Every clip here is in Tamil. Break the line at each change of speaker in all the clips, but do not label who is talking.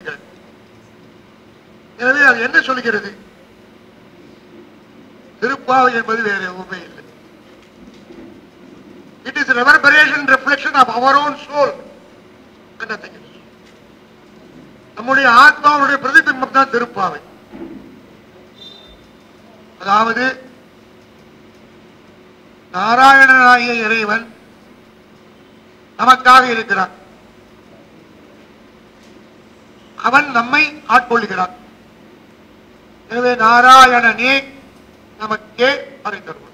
சொல்லுங்கள். எனவே அது என்ன சொல்லுகிறது? திருப்பாவை என்பது வேற எதுவுமே இல்லை. It is reverberation reflection of our own soul. நம்முடைய ஆத்மாவுடைய பிரதிபிம்பம் தான் திருப்பாவை. அதாவது நாராயணனாகிய இறைவன் நமக்காக இருக்கிறான். அவன் நம்மை ஆட்கொள்கிறான். எனவே நாராயணனே நமக்கே அறிந்தருள்.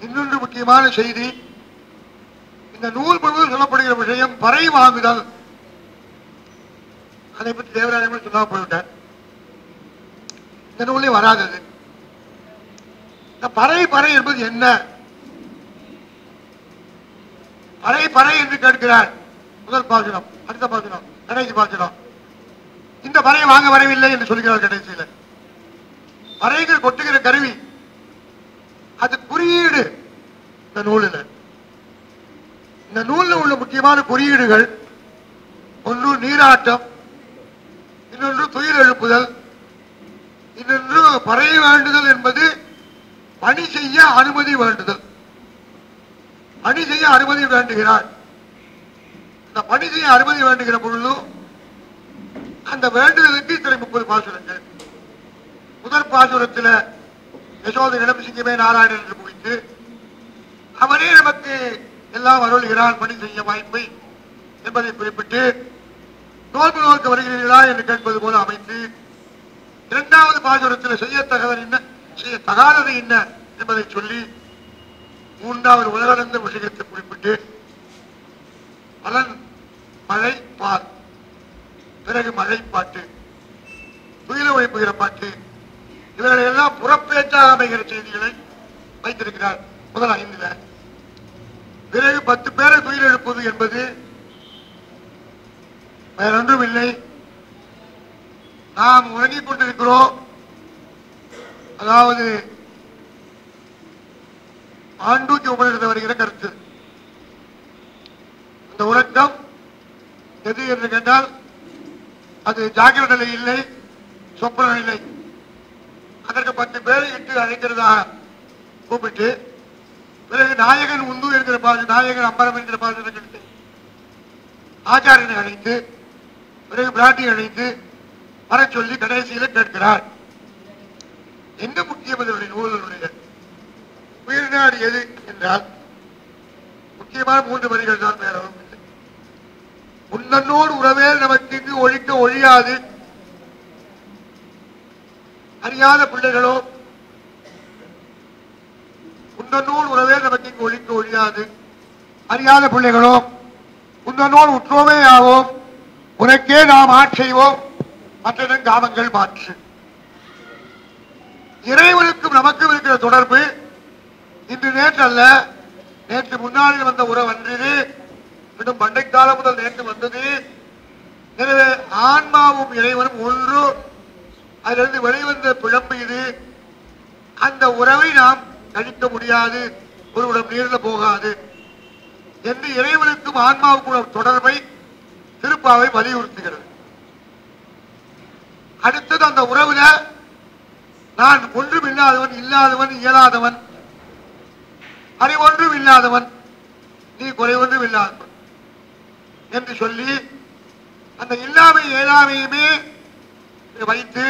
இன்னொன்று முக்கியமான செய்தி, இந்த நூல் முழுவதும் சொல்லப்படுகிற விஷயம் பறை வாங்குதல். அதை பற்றி தேவராஜன் சொல்லாம போய்விட்டார். இந்த நூலே வராதது. பறை பறை என்பது என்ன? பறை பறை என்று கேட்கிறார். முதல் பாசனம், அடுத்த பாசனம், கடைசி பாசனம். இந்த பறையை வாங்க வரவில்லை என்று சொல்கிறார் கடைசியில். பறைகள் கொட்டுகிற கருவி, அது குறியீடு. இந்த நூலில் இந்த நூலில் உள்ள முக்கியமான குறியீடுகள், ஒன்று நீராட்டம், இன்னொன்று துயில் எழுப்புதல், இன்னொன்று பறை வேண்டுதல் என்பது பணி செய்ய அனுமதி வேண்டுதல். பணி செய்ய அனுமதி வேண்டுகிறார். இந்த பணி செய்ய அனுமதி வேண்டுகிற பொழுது அந்த வேண்டுதலுக்கு இத்தனை 30 பாசுரங்கள். முதற் பாசுரத்தில் யசோதையிடம் சிங்கமே நாராயணன் என்று முடித்து அவரே நமக்கு எல்லாம் அருள்கிறான் பணி செய்ய வாய்ப்பை என்பதை குறிப்பிட்டு நோன்பு நோக்க வருகிறீர்களா என்று கேட்பது போல அமைத்து, இரண்டாவது பாசுரத்தில் செய்யத்தகவல் என்ன, செய்யத்தகாதது என்ன என்பதை சொல்லி, மூன்றாவது உலகளந்த விஷயத்தை குறிப்பிட்டு பலன் மழை பால், பிறகு மழை பாட்டு, துயில உழைப்புகிற பாட்டு, இவர்களை எல்லாம் புறப்பேச்சாக அமைகிற செய்திகளை வைத்திருக்கிறார் முதல் 5. பிறகு 10 பேரை துயில் எழுப்புவது என்பது வேறொன்றும் இல்லை. நாம் உறங்கிக் கொண்டிருக்கிறோம். அதாவது ஆண்டூக்கி உபநிடத்தில் வருகிற கருத்து. அந்த உறக்கம் எது என்று கேட்டால் அது ஜாகிரத நிலை இல்லை, சொப்பன நிலை. அதற்கு 10 பேரை இட்டு அழைக்கிறதாக கூப்பிட்டு, பிறகு நாயகன் உந்து என்கிற பாசு, நாயகன் அம்பரம் என்கிற பாசனங்களுக்கு ஆச்சாரியனை அழைத்து, பிறகு பிராட்டி அழைத்து வர சொல்லி கடைசியில் கேட்கிறார். என்ன முக்கியம் இதனுடைய நூல்களுடைய உயிர்நாடு எது என்றால் முக்கியமான 3 வரிகள் தான், வேறவும் இல்லை. உன்னோடு உறவே நமக்கு இங்கு ஒழிக்க ஒழியாது. அறியாத பிள்ளைகளோ, உன்னோடு உறவே நமக்கு இங்கு ஒழிக்க ஒழியாது. அறியாத பிள்ளைகளோ, உன்னோடு உற்றோமே ஆவோம். உனக்கே நாம் ஆட்செய்வோம், மற்றதன் காமங்கள் மாற்று. இறைவனுக்கும் நமக்கும் இருக்கிற தொடர்பு இன்று நேற்று அல்ல, நேற்று முன்னாடி வந்த உறவு அன்று, இன்னும் பண்டை காலம் முதல் நேற்று வந்தது. எனவே ஆன்மாவும் இறைவனும் ஒன்று. அதிலிருந்து வெளிவந்த பிழம்பு இது. அந்த உறவை நாம் கழிக்க முடியாது, ஒருவிடம் நீரில் போகாது என்று இறைவனுக்கும் ஆன்மாவுக்கும் தொடர்பை திருப்பாவை வலியுறுத்துகிறது. அடுத்தது அந்த உறவுல நான் ஒன்றும் இல்லாதவன், இல்லாதவன், இயலாதவன், அறிவொன்றும் இல்லாதவன், நீ குறைவொன்றும் இல்லாதவன் என்று சொல்லி அந்த இல்லாமை இயலாமையுமே வைத்து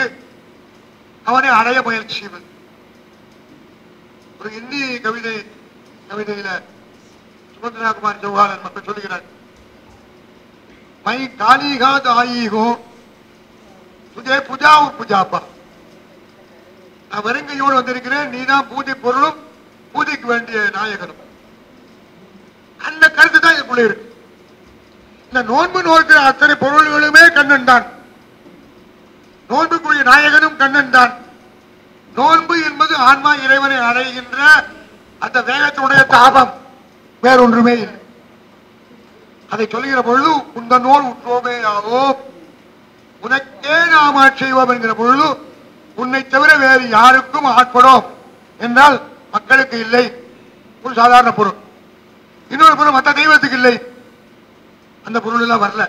அவனை அடைய முயற்சி செய்வது. ஒரு இந்தி கவிதையில சுபத்ரா குமார் சௌஹான் மக்கள் சொல்லுகிறார், மை காலிகா தாயிகோ துஜே புஜா புஜாப்பா. நான் வெறுங்கையோடு வந்திருக்கிறேன், நீதான் பூஜை பொருளும் பூஜைக்கு வேண்டிய நாயகனும். அந்த கருத்து தான் இதுக்குள்ள இருக்கு. இந்த நோன்பு நோக்கிற அத்தனை பொருள்களுமே கண்ணன் தான். நோன்புக்குரிய நாயகனும் கண்ணன் தான். நோன்பு என்பது ஆன்மா இறைவனை அடைகின்ற அந்த வேகத்தினுடைய தாபம், வேறொன்றுமே இல்லை. அதை சொல்லுகிற பொழுது உந்தனோடு உற்றோமே ஆவோம், உனக்கே நாம் ஆட்செய்வோம் என்கிற பொழுது உன்னை தவிர வேறு யாருக்கும் ஆட்படும் என்றால் மக்களுக்கு இல்லை, ஒரு சாதாரண பொருள். இன்னொரு பொருள் மற்ற தெய்வத்துக்கு இல்லை, அந்த பொருள் எல்லாம் வரல.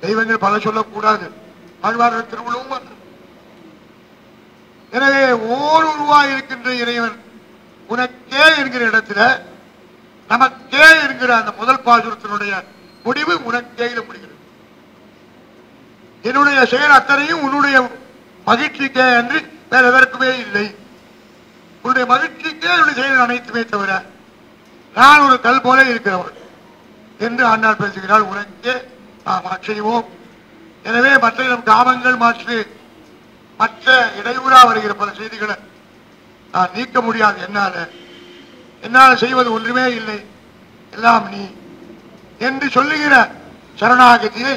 தெய்வங்கள் பல சொல்லக்கூடாது. ஆழ்வார்கள் திருவுள்ளவும். எனவே ஓர் உருவாய் இருக்கின்ற இறைவன் உனக்கே என்கிற இடத்துல நமக்கே என்கிற அந்த முதல் பாசுரத்தினுடைய முடிவு உனக்கேயில முடிகிறது. என்னுடைய செயல் அத்தனையும் உன்னுடைய மகிழ்ச்சிக்கே என்று வேற எதற்குமே இல்லை. உன்னுடைய மகிழ்ச்சிக்கே என்னுடைய செயல் அனைத்துமே தவிர நான் ஒரு கல் போல இருக்கிறவள் என்று ஆண்டாள் பேசுகிறாள். உனக்கே நாம் ஆட்செய்வோம். எனவே மற்ற நம் காமங்கள் மாற்று மற்ற இடையூறா வருகிற பல செய்திகளை நான் நீக்க முடியாது. என்னால செய்வது ஒன்றுமே இல்லை, எல்லாம் நீ என்று சொல்லுகிற சரணாகதியை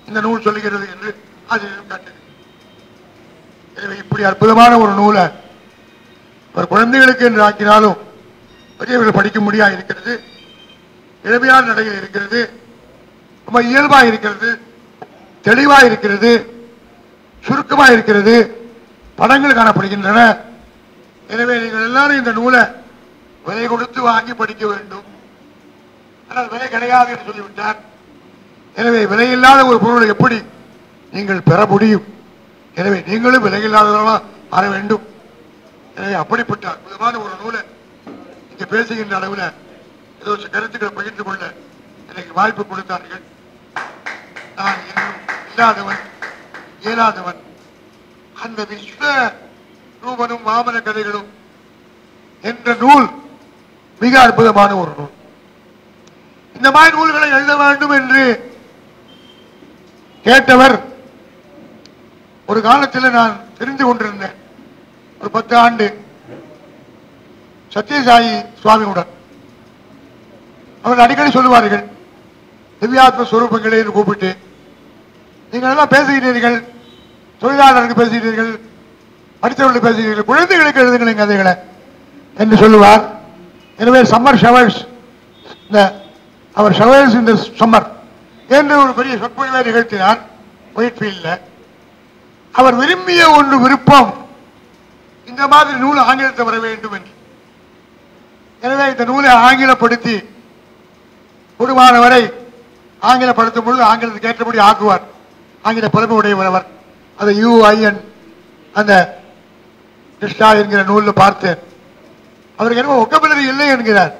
இந்த நூல் சொல்லுகிறது என்று ஆசிரியர் காட்டுகிறது. எனவே இப்படி அற்புதமான ஒரு நூலை ஒரு குழந்தைகளுக்கு என்று ஆக்கினாலும் பெரியவர்கள் படிக்க முடியாது இருக்கிறது. எளிமையான நடையில் இருக்கிறது, ரொம்ப இயல்பாக இருக்கிறது, தெளிவாக இருக்கிறது, சுருக்கமாக இருக்கிறது, படங்கள் காணப்படுகின்றன. எனவே நீங்கள் எல்லாரும் இந்த நூலை விலை கொடுத்து வாங்கி படிக்க வேண்டும். ஆனால் விலை கிடையாது என்று சொல்லிவிட்டார். எனவே விலையில்லாத ஒரு பொருளை எப்படி நீங்கள் பெற முடியும்? எனவே நீங்களும் விலையில்லாதவர்களாக மாற வேண்டும். எனவே அப்படிப்பட்ட அற்புதமான ஒரு நூலை இங்கே பேசுகின்ற அளவில் ஏதோ கருத்துக்களை பகிர்ந்து கொள்ள எனக்கு வாய்ப்பு கொடுத்தார்கள். நான் இன்னும் இல்லாதவன், இயலாதவன். அந்த விஸ்வ ரூபனும் வாமன கதைகளும் என்ற நூல் மிக அற்புதமான ஒரு நூல். இந்த மாதிரி நூல்களை எழுத வேண்டும் என்று கேட்டவர் ஒரு காலத்தில் நான் தெரிந்து கொண்டிருந்தேன். ஒரு 10 ஆண்டு சத்யசாயி சுவாமியுடன் அவர்கள் அடிக்கடி சொல்லுவார்கள், திவ்யாத்ம ஸ்வரூபங்களே என்று கூப்பிட்டு, நீங்கள் எல்லாம் பேசுகிறீர்கள், தொழிலாளர்களுக்கு பேசுகிறீர்கள், படித்தவர்களுக்கு பேசுகிறீர்கள், குழந்தைகளுக்கு எழுதுங்கள் கதைகளை என்று சொல்லுவார். எனவே சம்மர் ஷவர்ஸ், அவர் ஷவர்ஸ் இந்த சம்மர் என்று ஒரு பெரிய சொற்பொழிவை நிகழ்த்தினார் ஒயிட்ஃபீல்டில். அவர் விரும்பிய ஒன்று விருப்பம் இந்த மாதிரி நூல் ஆங்கிலத்தில் வர வேண்டும் என்று. எனவே இந்த நூலை ஆங்கிலப்படுத்தி கூடுமானவரை ஆங்கிலப்படுத்தும் பொழுது ஆங்கிலத்துக்கு ஏற்றபடி ஆக்குவார். ஆங்கில புலமை உடையவர். அதை UIN அந்த கிருஷ்ணா என்கிற நூலில் பார்த்தேன். அவருக்கு என்ன ஒக்கபிலரி இல்லை என்கிறார்.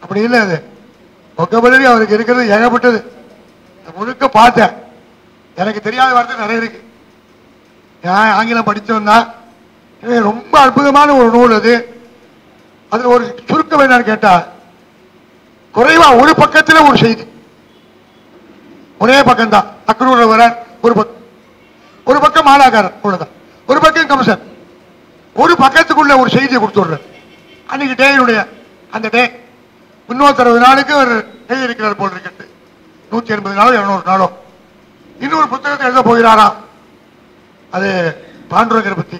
அப்படி இல்லை, அது ஒக்கபிலரி அவருக்கு இருக்கிறது ஏகப்பட்டது. முழுக்க பார்த்தேன், எனக்கு தெரியாத வார்த்தை நிறைய இருக்கு. ஆங்கிலம் படித்தோம்னா ரொம்ப அற்புதமான ஒரு நூல் அது. அதுல ஒரு சுருக்கம் என்னன்னு கேட்டா, குறைவா ஒரு பக்கத்தில் ஒரு செய்தி, ஒரே பக்கம் தான். அக்ரூர் வர ஒரு பக்கம் மாலாக்காரர் அவ்வளவுதான், ஒரு பக்கம் கமிஷன், ஒரு பக்கத்துக்குள்ள ஒரு செய்தியை கொடுத்துடுற. அன்னைக்கு டேனுடைய அந்த டே 360 நாளுக்கு அவர் எழுதியிருக்கிறார் போல் இருக்கிறது. 180 நாளோ 200 நாளோ இன்னொரு புத்தகத்தை எழுத போகிறாராம். அது பாண்டுரங்கரை பத்தி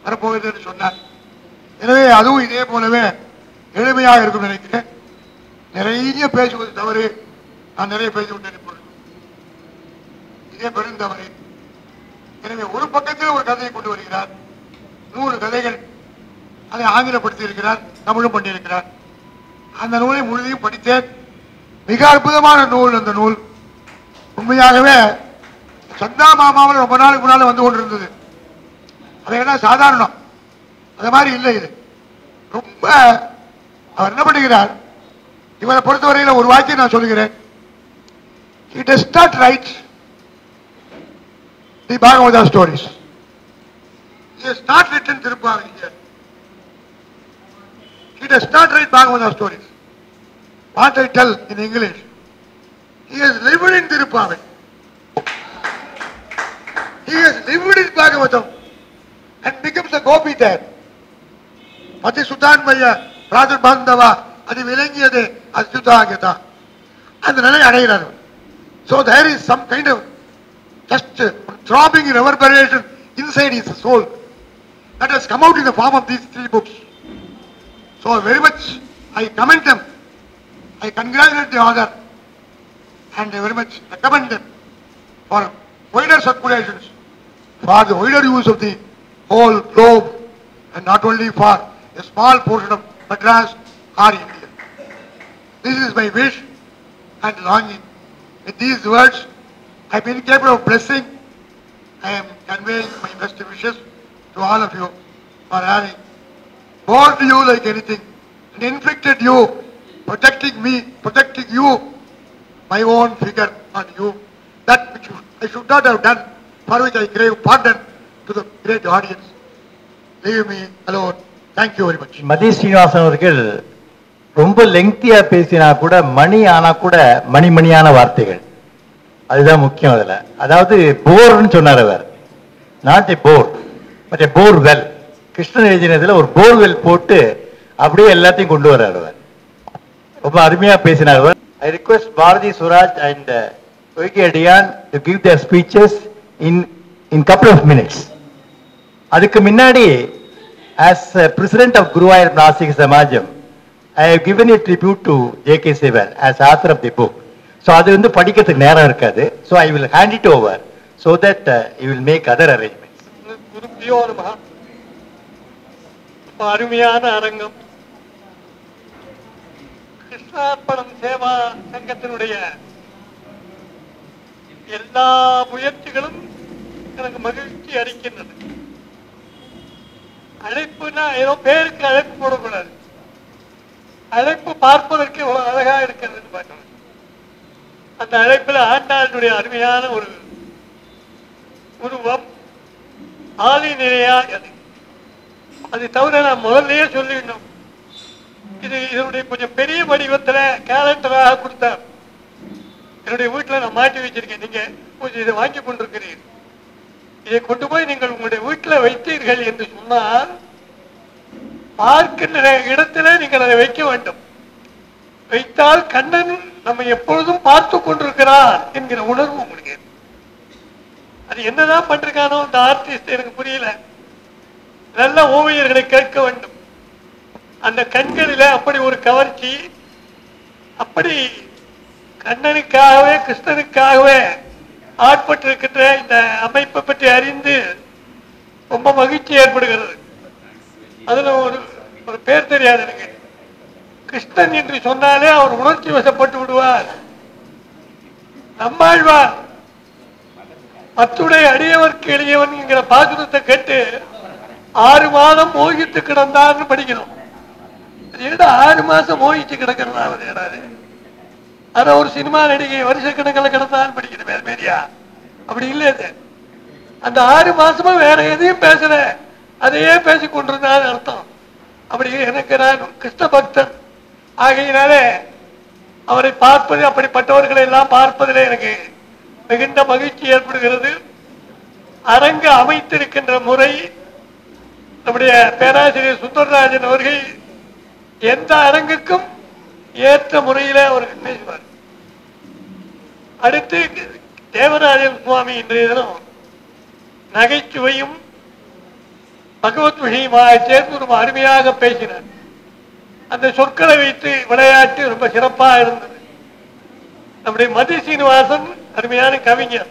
வரப்போகுது என்று சொன்னார். எனவே அதுவும் இதே போலவே எளிமையாக இருக்கும் நினைக்கிறேன். நிறைய பேசுவது தவறு, நான் நிறைய பேசிவிட்டேன். இதே பெருந்தவறு. எனவே ஒரு பக்கத்தில் ஒரு கதையை கொண்டு வருகிறார், 100 கதைகள் அதை ஆங்கிலப்படுத்தி இருக்கிறார், தமிழும் பண்ணியிருக்கிறார். அந்த நூலை முழுதையும் படித்தேன். மிக அற்புதமான நூல் அந்த நூல். உண்மையாகவே சந்தா மாமாவில் ரொம்ப நாளுக்கு முன்னால வந்து கொண்டிருந்தது. அதையெல்லாம் சாதாரணம், அது மாதிரி இல்லை. இது ரொம்ப அவர் என்ன பண்ணுகிறார், இவரை பொறுத்தவரையில் ஒரு வாக்கியம் நான் சொல்லுகிறேன். He does not write the Bhagavata stories. He has not written Tiruppavi here. He does not write Bhagavata stories. What I tell in English, he has lived in Tiruppavi. He has lived in Bhagavatam and becomes a gopi there. Pati Sudanmaya, Radha Bandhava, Adi Vilangiyade, Asyutagata. And the Nana Adayiradu. So there is some kind of just throbbing reverberation inside his soul that has come out in the form of these 3 books. So very much I commend them. I congratulate the author and very much recommend them for wider circulations, for the wider use of the whole globe, and not only for a small portion of Madras or India. This is my wish and longing. With these words, I've been capable of blessing. I am conveying my best wishes to all of you for having borne you like anything and inflicted you, protecting me, protecting you, my own figure on you, that which I should not have done, for which I crave pardon to the great audience. Leave me alone. Thank you very much.
மதி ஸ்ரீனிவாசன் அவர்கள் ரொம்ப லெங்க்தியா பேசினா கூட மணி ஆனா கூட மணிமணியான வார்த்தைகள், அதுதான் முக்கியம். அதுல அதாவது போர்னு சொன்னார் அவர், not a bore but a bore well. Krishnan எழுதினதுல ஒரு போர்வெல் போட்டு அப்படியே எல்லாத்தையும் கொண்டு வர்றார் அவர். ரொம்ப அருமையா பேசினார் அவர். I request Bharathi Suraj and YK Adiyan to give their speeches in couple of minutes. அதுக்கு முன்னாடி as president of Guruvayur Nasik Samajam, I have given a tribute to J.K. Sivan as author of the book. So அது வந்து படிக்கிறதுக்கு நேரம் இருக்காது. So I will hand it over so that you will make other arrangements.
குருப்பியோ நமஹ. அருமையான அரங்கம். கிருஷ்ணார்ப்பணம் சேவா சங்கத்தினுடைய எல்லா முயற்சிகளும் எனக்கு மகிழ்ச்சி அளிக்கின்றது. அழைப்புனா ஏதோ பேருக்கு அழைப்பு போடக்கூடாது. அழைப்பு பார்ப்பதற்கு எவ்வளவு அழகா இருக்கிறது பார்க்கணும். அந்த அழைப்புல ஆண்டாளுடைய அருமையான ஒரு உருவம் ஆலி நிலையா. அது தவிர நான் முதல்லயே சொல்லிடணும், இதனுடைய கொஞ்சம் பெரிய வடிவத்துல கேலண்டராக கொடுத்தார். என்னுடைய வீட்டுல நான் மாட்டி வச்சிருக்கேன். நீங்க கொஞ்சம் இதை வாங்கி கொண்டிருக்கிறீர்கள். இதை கொண்டு போய் நீங்கள் உங்களுடைய வீட்டில் வைத்தீர்கள் என்று சொன்னால் பார்க்கின்ற இடத்திலே நீங்கள் அதை வைக்க வேண்டும். வைத்தால் கண்ணன் நம்ம எப்பொழுதும் பார்த்து கொண்டிருக்கிறார் என்கிற உணர்வு உங்களுக்கு. அது என்னதான் பண்றானோ அந்த ஆர்டிஸ்ட் எனக்கு புரியல. நல்ல ஓவியர்களை கேட்க வேண்டும். அந்த கண்களில அப்படி ஒரு கவர்ச்சி, அப்படி கண்ணனுக்காகவே கிருஷ்ணனுக்காகவே ஆட்பட்டிருக்கின்ற இந்த அமைப்பை பற்றி அறிந்து ரொம்ப மகிழ்ச்சி ஏற்படுகிறது. அதுல ஒரு பேர் தெரியாது எனக்கு. கிருஷ்ணன் என்று சொன்னாலே அவர் உணர்ச்சி வசப்பட்டு விடுவார். நம்மாழ்வார் அத்துடைய அடியவர்க்கு எளியவன் என்கிற பாசுரத்தை கேட்டு 6 மாதம் மோகித்து கிடந்தார்னு படிக்கணும். 6 மாசம் மோகிச்சு கிடக்கிறதா அவர் ஏடாது. ஆனா ஒரு சினிமா நடிகை வருஷக்கணக்கில் கிடந்தான்னு படிக்கணும் மேரியா. அப்படி இல்லை. அந்த 6 மாசமா வேற எதையும் பேசல, அதையே பேசி கொண்டிருந்தான்னு அர்த்தம். அப்படி எனக்கு நான் கிருஷ்ண பக்தன் ஆகையினாலே அவரை பார்ப்பது, அப்படிப்பட்டவர்களை எல்லாம் பார்ப்பதில் எனக்கு மிகுந்த மகிழ்ச்சி ஏற்படுகிறது. அரங்கு அமைத்திருக்கின்ற முறை நம்முடைய பேராசிரியர் சுந்தரராஜன் அவர்கள் எந்த அரங்குக்கும் ஏற்ற முறையில அவர்கள் பேசுவார். அடுத்து தேவராஜன் சுவாமி இன்றைய தினம் நகைச்சுவையும் பகவத் விஷயமாக சேர்ந்து ரொம்ப அருமையாக பேசினார். அந்த சொற்களை வைத்து விளையாட்டு ரொம்ப சிறப்பாக இருந்தது. நம்முடைய மதி சீனிவாசன் அருமையான கவிஞர்,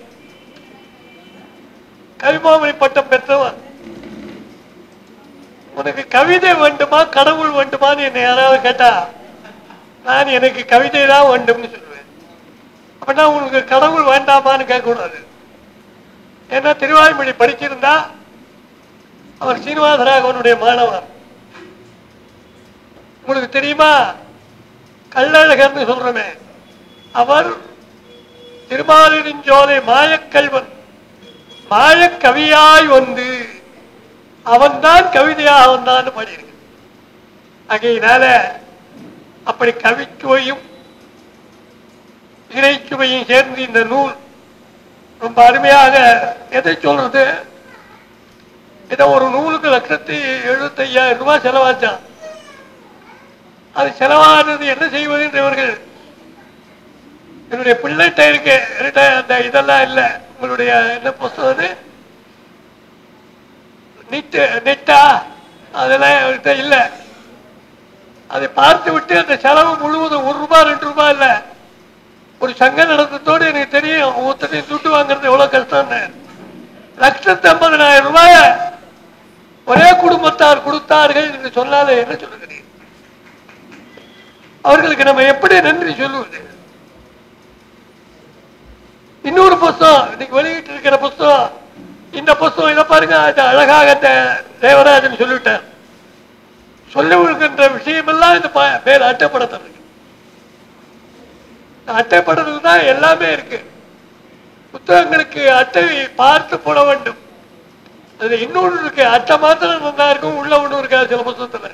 கவிமாமணி பட்டம் பெற்றவர். உனக்கு கவிதை வேண்டுமா கடவுள் வேண்டுமான்னு என்னை யாராவது கேட்டா நான் எனக்கு கவிதை தான் வேண்டும்னு சொல்லுவேன். அப்படின்னா உங்களுக்கு கடவுள் வேண்டாமான்னு கேட்கக்கூடாது. ஏன்னா திருவாய்மொழி படிச்சிருந்தா அவர் சீனிவாசராகவனுடைய மாணவர். உங்களுக்கு தெரியுமா, கள்ளழகர்னு சொல்றமே அவர் திருமாலிருஞ்சோலை மாயக்கல்வன் மாயக்கவியாய் வந்து அவன்தான் கவிதையாக வந்தான்னு பாடியிருக்கு. ஆகையினால அப்படி கவிச்சுவையும் இறைச்சுவையும் சேர்ந்து இந்த நூல் ரொம்ப அருமையாக எதை சொல்றது, ஏதோ ஒரு நூலுக்கு 1,75,000 ரூபாய் செலவாச்சான். அது செலவானது என்ன செய்வது என்றவர்கள் என்னுடைய பிள்ளைகிட்ட இருக்கு. அந்த இதெல்லாம் இல்லை, உங்களுடைய என்ன புஸ்தகம் நெட்டா அதெல்லாம் அவர்கிட்ட இல்லை. அதை பார்த்து விட்டு அந்த செலவு முழுவதும் 1 ரூபாய் 2 ரூபாய் இல்லை, ஒரு சங்க நடத்தத்தோடு எனக்கு தெரியும் ஒருத்தரையும் துட்டு வாங்குறது எவ்வளவு கஷ்டம்னு. 1,50,000 ரூபாய ஒரே குடும்பத்தார் கொடுத்தார்கள் என்று சொன்னாலே என்ன சொல்லுகிறீர்கள்? அவர்களுக்கு நம்ம எப்படி நன்றி சொல்லுவது? இன்னொரு புஸ்தகம் இன்னைக்கு வெளியிட்டு இருக்கிற புஸ்தகம், இந்த புஸ்தகம் இதை பாருங்க, அது அழகாக தேவராஜன் சொல்லிவிட்டார். சொல்லுகின்ற விஷயமெல்லாம் இந்த பேர் அட்டைப்படத்தில் இருக்கு. அட்டைப்படத்தில் தான் எல்லாமே இருக்கு. புத்தகங்களுக்கு அட்டை பார்த்து போட வேண்டும். அதுல இன்னொன்று இருக்கு, அட்டை மாத்திரம் நல்லா இருக்கும், உள்ள ஒண்ணு இருக்கா சில புத்தகத்துல,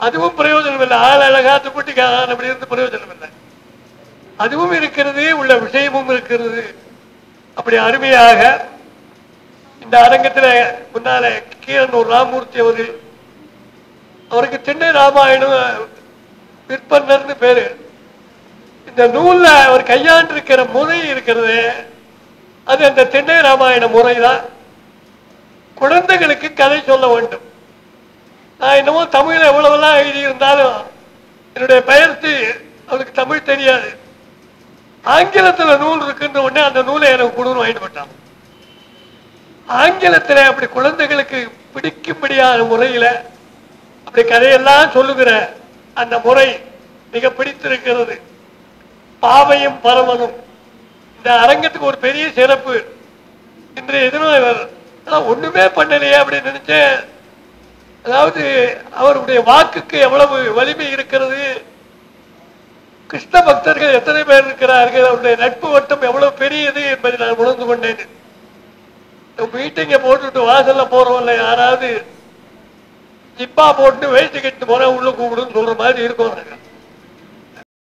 அதுவும் பிரயோஜனம் இல்லை. ஆள் அழகா துப்பட்டிக்காரன் அப்படி இருந்து பிரயோஜனம் இல்லை. அதுவும் இருக்கிறது, உள்ள விஷயமும் இருக்கிறது. அப்படி அருமையாக இந்த அரங்கத்தில் முன்னால கீரனூர் ராமூர்த்தி அவர்கள், அவருக்கு திண்ணை ராமாயணம் விற்பனர்னு பேரு. இந்த நூல்ல அவர் கையாண்டு இருக்கிற முறை இருக்கிறது, அது அந்த திண்ணை ராமாயண முறைதான். குழந்தைகளுக்கு கதை சொல்ல வேண்டும். நான் என்னமோ தமிழ்ல எவ்வளவெல்லாம் எழுதியிருந்தாலும் என்னுடைய பெயர்த்து அவருக்கு தமிழ் தெரியாது. ஆங்கிலத்துல நூல் இருக்குன்ற உடனே அந்த நூலை எனக்கு கொடுன்னு வாங்கிட்டு போட்டான். ஆங்கிலத்துல அப்படி குழந்தைகளுக்கு பிடிக்கும்படியான முறையில அப்படி கதையெல்லாம் சொல்லுகிற அந்த முறை மிக பிடித்திருக்கிறது. பாவையும் பரவனும் இந்த அரங்கத்துக்கு ஒரு பெரிய சிறப்பு. இன்றைய தினம் ஒண்ணுமே பண்ணலையே அப்படின்னு நினைச்சேன். அதாவது அவருடைய வாக்குக்கு எவ்வளவு வலிமை இருக்கிறது, கிருஷ்ண பக்தர்கள் எத்தனை பேர் இருக்கிறார்கள், அவருடைய நட்பு வட்டம் எவ்வளவு பெரியது என்பதை நான் உணர்ந்து கொண்டேன். மீட்டிங்க போட்டுட்டு வாசல்ல போறவங்கள யாராவது ஜிப்பா போட்டு வேஷ்டி கட்டு போற உள்ள கூப்பிடுன்னு சொல்ற மாதிரி இருக்கும்.